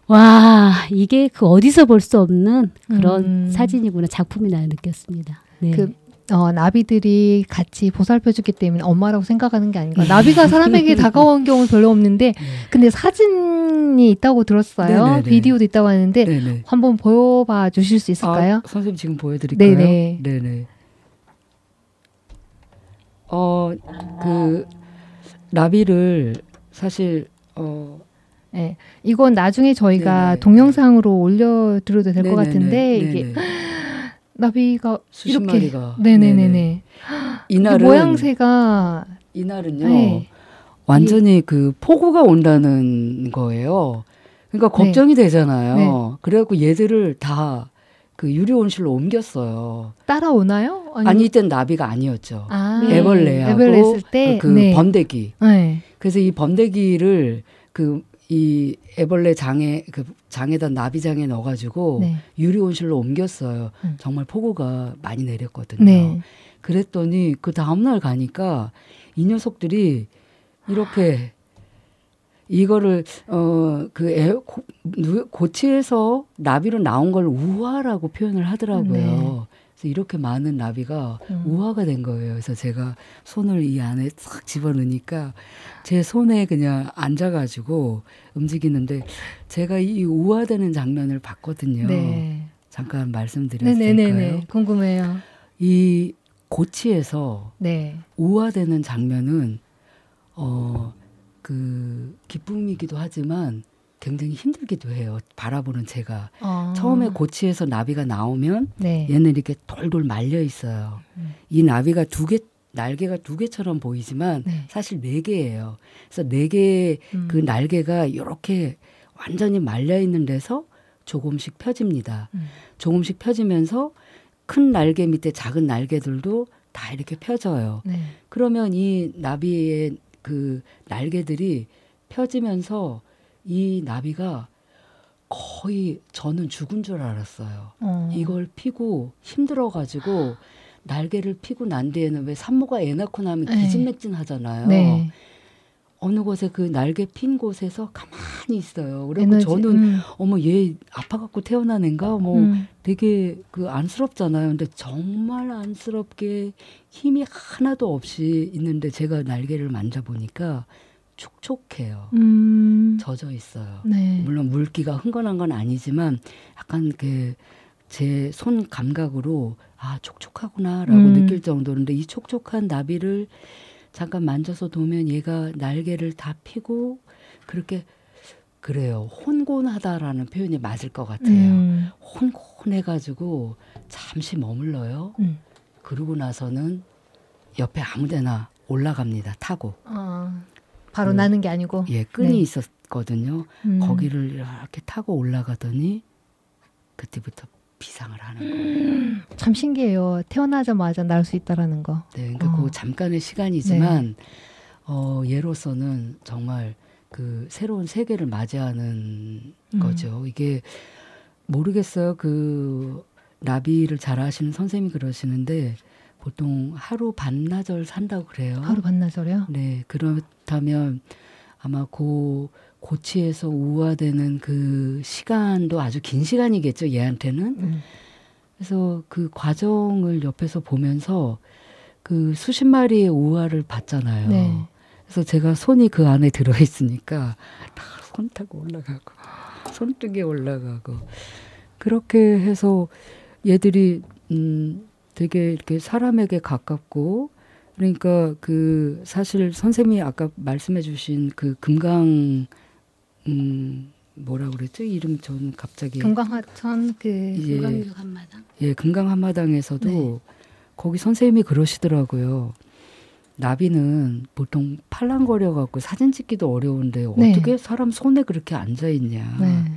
와 이게 그 어디서 볼 수 없는 그런 사진이구나 작품이나 느꼈습니다. 네. 나비들이 같이 보살펴주기 때문에 엄마라고 생각하는 게 아닌가. 나비가 사람에게 다가온 경우는 별로 없는데 근데 사진이 있다고 들었어요. 네네네. 비디오도 있다고 하는데 네네. 한번 보여봐 주실 수 있을까요? 선생님 지금 보여드릴까요? 네네. 네네. 그 나비를 사실 네. 이건 나중에 저희가 네네. 동영상으로 올려드려도 될 것 네네네. 같은데 네네. 이게 나비가 수십 이렇게 마리가. 네네네네. 이날은 모양새가 이날은요. 네. 완전히 그 폭우가 온다는 거예요. 그러니까 걱정이 되잖아요. 네. 그래갖고 얘들을 다 그 유리온실로 옮겼어요. 따라오나요? 아니 이땐 나비가 아니었죠. 네. 애벌레하고 애벌레 했을 때 그 네. 번데기. 네. 그래서 이 번데기를 이 애벌레 장에다 나비장에 넣어가지고 네. 유리온실로 옮겼어요. 정말 폭우가 많이 내렸거든요. 네. 그랬더니 그 다음날 가니까 이 녀석들이 이렇게 이거를 고치에서 나비로 나온 걸 우화라고 표현을 하더라고요. 네. 그래서 이렇게 많은 나비가 우화가 된 거예요. 그래서 제가 손을 이 안에 싹 집어넣으니까 제 손에 그냥 앉아가지고 움직이는데 제가 이 우화되는 장면을 봤거든요. 네. 잠깐 말씀드려도 네네네네. 될까요? 궁금해요. 이 고치에서 네. 우화되는 장면은 그 기쁨이기도 하지만 굉장히 힘들기도 해요. 바라보는 제가. 어. 처음에 고치에서 나비가 나오면 네. 얘는 이렇게 돌돌 말려 있어요. 이 나비가 날개가 2개처럼 보이지만 네. 사실 4개예요. 그래서 4개의 그 날개가 이렇게 완전히 말려 있는 데서 조금씩 펴집니다. 조금씩 펴지면서 큰 날개 밑에 작은 날개들도 다 이렇게 펴져요. 네. 그러면 이 나비의 그 날개들이 펴지면서 이 나비가 거의 저는 죽은 줄 알았어요. 이걸 피고 힘들어가지고 날개를 피고 난 뒤에는 왜 산모가 애 낳고 나면 네. 기진맥진하잖아요. 네. 어느 곳에 그 날개 핀 곳에서 가만히 있어요. 그리고 에너지, 저는 어머 얘 아파갖고 태어난 애인가 뭐 음. 되게 그 안쓰럽잖아요. 근데 정말 안쓰럽게 힘이 하나도 없이 있는데 제가 날개를 만져보니까 촉촉해요. 젖어 있어요. 네. 물론 물기가 흥건한 건 아니지만 약간 그 제 손 감각으로 아 촉촉하구나라고 느낄 정도인데 이 촉촉한 나비를 잠깐 만져서 보면 얘가 날개를 다 펴고 그렇게 그래요. 혼곤하다라는 표현이 맞을 것 같아요. 혼곤해가지고 잠시 머물러요. 그러고 나서는 옆에 아무데나 올라갑니다. 타고. 바로 나는 게 아니고. 예, 끈이 네. 있었거든요. 거기를 이렇게 타고 올라가더니 그때부터 비상을 하는 거예요. 참 신기해요. 태어나자마자 날 수 있다라는 거. 네, 그러니까 그 잠깐의 시간이지만 얘로서는 정말 그 새로운 세계를 맞이하는 거죠. 이게 모르겠어요. 그 나비를 잘 아시는 선생님이 그러시는데 보통 하루 반나절 산다고 그래요. 하루 반나절이요? 네, 그렇다면 아마 고치에서 우화되는 그 시간도 아주 긴 시간이겠죠, 얘한테는. 그래서 그 과정을 옆에서 보면서 그 수십 마리의 우화를 봤잖아요. 네. 그래서 제가 손이 그 안에 들어있으니까 다 손 타고 올라가고 손등에 올라가고 그렇게 해서 얘들이 되게 이렇게 사람에게 가깝고 그러니까 그 사실 선생님이 아까 말씀해 주신 그 금강 뭐라 그랬죠? 이름 저는 갑자기 금강하천 금강유 한마당. 예, 금강 한마당에서도 네. 거기 선생님이 그러시더라고요. 나비는 보통 팔랑거려 갖고 사진 찍기도 어려운데 네. 어떻게 사람 손에 그렇게 앉아 있냐. 네.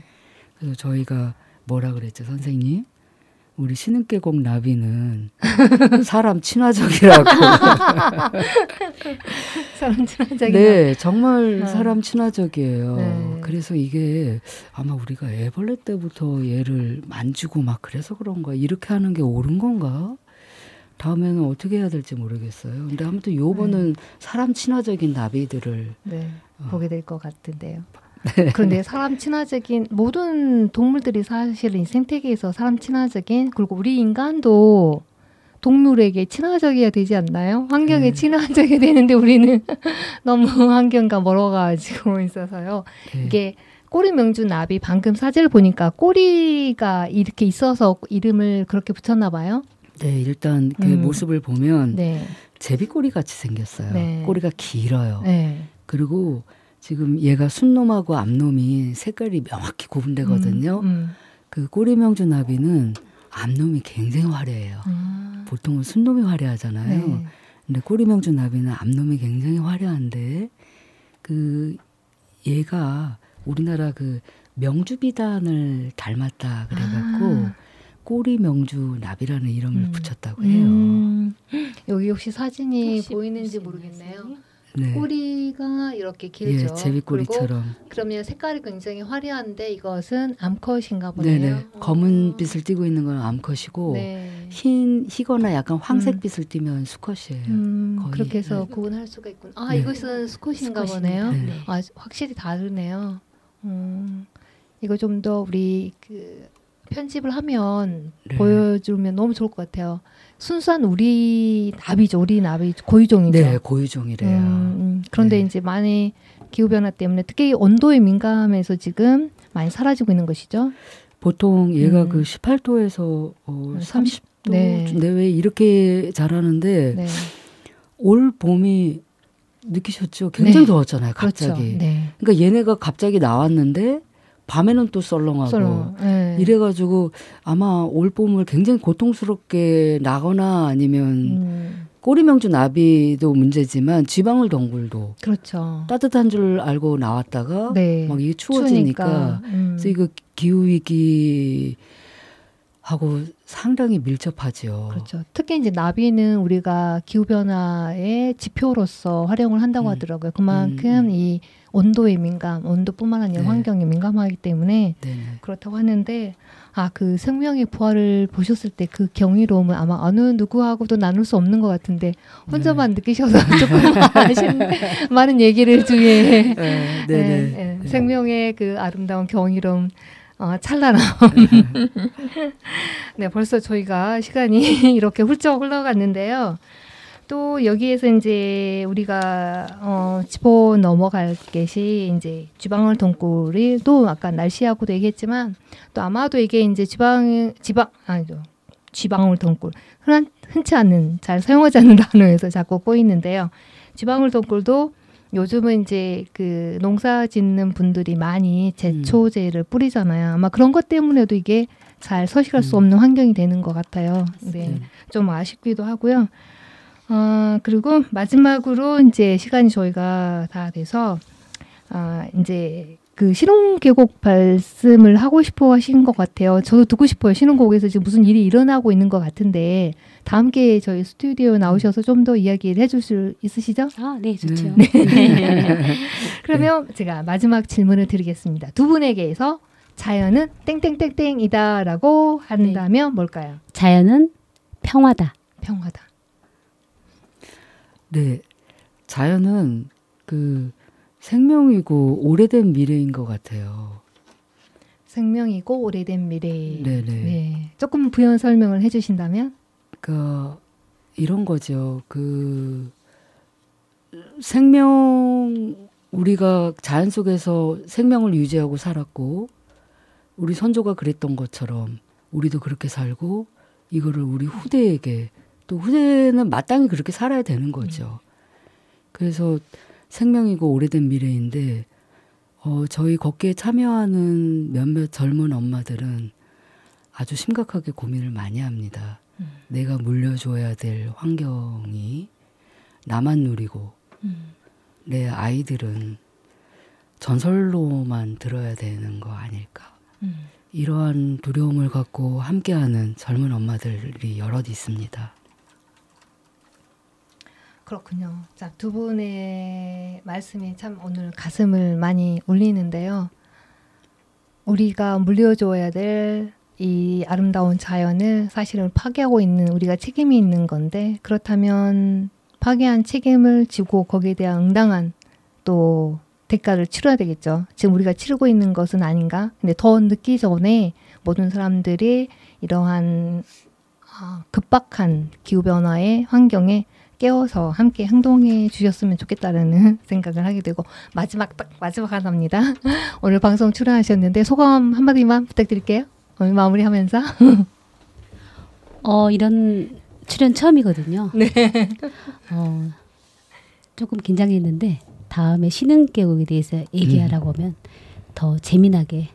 그래서 저희가 뭐라 그랬죠, 선생님? 우리 신흥계곡 나비는 사람 친화적이라고. 사람 친화적인. 네, 정말 사람 친화적이에요. 네. 그래서 이게 아마 우리가 애벌레 때부터 얘를 만지고 막 그래서 그런가 이렇게 하는 게 옳은 건가? 다음에는 어떻게 해야 될지 모르겠어요. 근데 아무튼 요번은 사람 친화적인 나비들을 네, 보게 될 것 같은데요. 그런데 사람 친화적인 모든 동물들이 사실은 이 생태계에서 사람 친화적인 그리고 우리 인간도 동물에게 친화적이어야 되지 않나요? 환경에 친화적이어야 되는데 우리는 너무 환경과 멀어가지고 있어서요. 네. 이게 꼬리명주 나비 방금 사진을 보니까 꼬리가 이렇게 있어서 이름을 그렇게 붙였나 봐요. 네, 일단 그 모습을 보면 네. 제비꼬리 같이 생겼어요. 네. 꼬리가 길어요. 네. 그리고 지금 얘가 순놈하고 암놈이 색깔이 명확히 구분되거든요. 그 꼬리명주 나비는 암놈이 굉장히 화려해요. 보통은 순놈이 화려하잖아요. 네. 근데 꼬리명주 나비는 암놈이 굉장히 화려한데 그 얘가 우리나라 그 명주비단을 닮았다 그래갖고 꼬리명주 나비라는 이름을 붙였다고 해요. 여기 혹시 사진이 혹시 보이는지 무슨 모르겠네요. 네. 꼬리가 이렇게 길죠. 예, 그리고 제비꼬리처럼. 그러면 색깔이 굉장히 화려한데 이것은 암컷인가 보네요. 네네. 검은 빛을 띠고 있는 건 암컷이고 네. 희거나 약간 황색빛을 띠면 수컷이에요. 거의. 그렇게 해서 네. 구분할 수가 있군. 아, 네. 이것은 수컷인가 수컷입니다. 보네요. 네. 아, 확실히 다르네요. 이거 좀 더 우리 그 편집을 하면 네. 보여주면 너무 좋을 것 같아요. 순수한 우리 나비죠. 우리 나비 고유종이죠. 네, 고유종이래요. 그런데 네. 이제 많이 기후변화 때문에 특히 온도에 민감해서 지금 많이 사라지고 있는 것이죠. 보통 얘가 그 18도에서 30도 네. 내외 이렇게 자라는데 네. 올 봄이 느끼셨죠? 굉장히 네. 더웠잖아요. 그렇죠. 갑자기. 네. 그러니까 얘네가 갑자기 나왔는데 밤에는 또 썰렁하고 썰렁. 네. 이래가지고 아마 올봄을 굉장히 고통스럽게 나거나 아니면 꼬리명주 나비도 문제지만 지방울 덩굴도 그렇죠. 따뜻한 줄 알고 나왔다가 네. 막 이게 추워지니까 추우니까. 그래서 이거 기후 위기 하고 상당히 밀접하죠. 그렇죠. 특히 이제 나비는 우리가 기후 변화의 지표로서 활용을 한다고 하더라고요. 그만큼 이 온도에 민감, 온도뿐만 아니라 네. 환경에 민감하기 때문에 네네. 그렇다고 하는데 그 생명의 부활을 보셨을 때 그 경이로움은 아마 어느 누구하고도 나눌 수 없는 것 같은데 혼자만 느끼셔서 조금 많은 얘기를 주위에 네네. 생명의 그 아름다운 경이로움 찰나람. 네, 벌써 저희가 시간이 이렇게 훌쩍 흘러갔는데요. 또 여기에서 이제 우리가 짚어 넘어갈 것이 이제 지방울 동굴이 또 아까 날씨하고도 얘기했지만 또 아마도 이게 이제 지방울 동굴 흔치 않는 잘 사용하지 않는 단어에서 자꾸 꼬이는데요. 지방울 동굴도 요즘은 이제 그 농사 짓는 분들이 많이 제초제를 뿌리잖아요. 아마 그런 것 때문에도 이게 잘 서식할 수 없는 환경이 되는 것 같아요. 네, 좀 아쉽기도 하고요. 그리고 마지막으로 이제 시간이 저희가 다 돼서 이제 그 신혼계곡 말씀을 하고 싶어 하신 것 같아요. 저도 듣고 싶어요. 신혼계곡에서 지금 무슨 일이 일어나고 있는 것 같은데 다음 기회에 저희 스튜디오에 나오셔서 좀 더 이야기를 해줄 수 있으시죠? 네, 좋죠. 그러면 제가 마지막 질문을 드리겠습니다. 두 분에게서 자연은 땡땡땡땡이다라고 한다면 뭘까요? 자연은 평화다. 평화다. 네, 자연은 그 생명이고 오래된 미래인 것 같아요. 생명이고 오래된 미래. 네네. 네. 조금 부연 설명을 해주신다면? 그러니까 이런 거죠. 그 생명 우리가 자연 속에서 생명을 유지하고 살았고 우리 선조가 그랬던 것처럼 우리도 그렇게 살고 이거를 우리 후대에게 또 후대는 마땅히 그렇게 살아야 되는 거죠. 그래서 생명이고 오래된 미래인데 저희 걷기에 참여하는 몇몇 젊은 엄마들은 아주 심각하게 고민을 많이 합니다. 내가 물려줘야 될 환경이 나만 누리고 내 아이들은 전설로만 들어야 되는 거 아닐까. 이러한 두려움을 갖고 함께하는 젊은 엄마들이 여럿 있습니다. 그렇군요. 자, 두 분의 말씀이 참 오늘 가슴을 많이 울리는데요. 우리가 물려줘야 될 이 아름다운 자연을 사실은 파괴하고 있는 우리가 책임이 있는 건데 그렇다면 파괴한 책임을 지고 거기에 대한 응당한 또 대가를 치러야 되겠죠. 지금 우리가 치르고 있는 것은 아닌가? 근데 더 늦기 전에 모든 사람들이 이러한 급박한 기후변화의 환경에 깨워서 함께 행동해 주셨으면 좋겠다라는 생각을 하게 되고 마지막 하나입니다. 오늘 방송 출연하셨는데 소감 한마디만 부탁드릴게요. 오늘 마무리하면서 이런 출연 처음이거든요. 네. 조금 긴장했는데 다음에 신흥계곡에 대해서 얘기하라고 하면 더 재미나게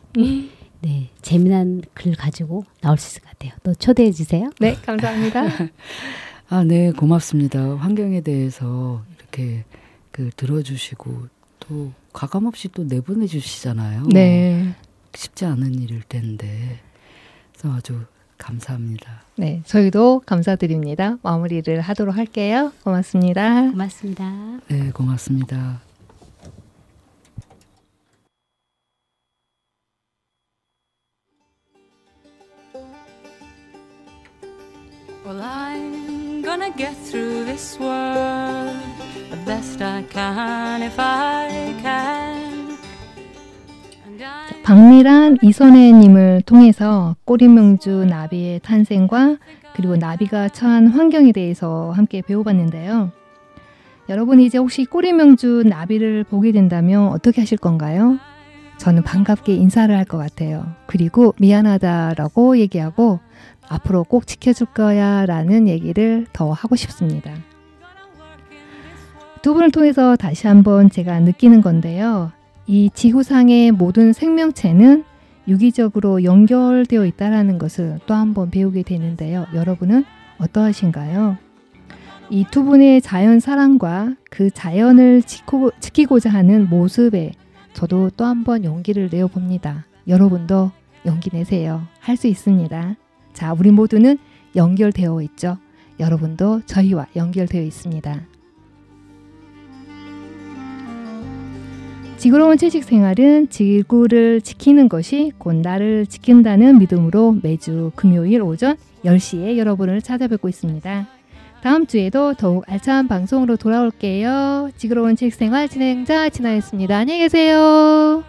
네, 재미난 글 가지고 나올 수 있을 것 같아요. 또 초대해 주세요. 네, 감사합니다. 네, 고맙습니다. 환경에 대해서 이렇게 들어주시고 또 가감없이 또 내보내 주시잖아요. 네. 쉽지 않은 일일 텐데 그래서 아주 감사합니다. 네, 저희도 감사드립니다. 마무리를 하도록 할게요. 고맙습니다. 고맙습니다. 네, 고맙습니다. Well, I'm gonna get through this world the best I can if I can. 박미란 이선혜님을 통해서 꼬리명주 나비의 탄생과 그리고 나비가 처한 환경에 대해서 함께 배워봤는데요. 여러분이 이제 혹시 꼬리명주 나비를 보게 된다면 어떻게 하실 건가요? 저는 반갑게 인사를 할 것 같아요. 그리고 미안하다라고 얘기하고 앞으로 꼭 지켜줄 거야 라는 얘기를 더 하고 싶습니다. 두 분을 통해서 다시 한번 제가 느끼는 건데요. 이 지구상의 모든 생명체는 유기적으로 연결되어 있다는 것을 또 한 번 배우게 되는데요. 여러분은 어떠하신가요? 이 두 분의 자연 사랑과 그 자연을 지키고자 하는 모습에 저도 또 한 번 용기를 내어봅니다. 여러분도 용기 내세요. 할 수 있습니다. 자, 우리 모두는 연결되어 있죠. 여러분도 저희와 연결되어 있습니다. 지구로운 채식생활은 지구를 지키는 것이 곧 나를 지킨다는 믿음으로 매주 금요일 오전 10시에 여러분을 찾아뵙고 있습니다. 다음 주에도 더욱 알찬 방송으로 돌아올게요. 지구로운 채식생활 진행자 진아였습니다. 안녕히 계세요.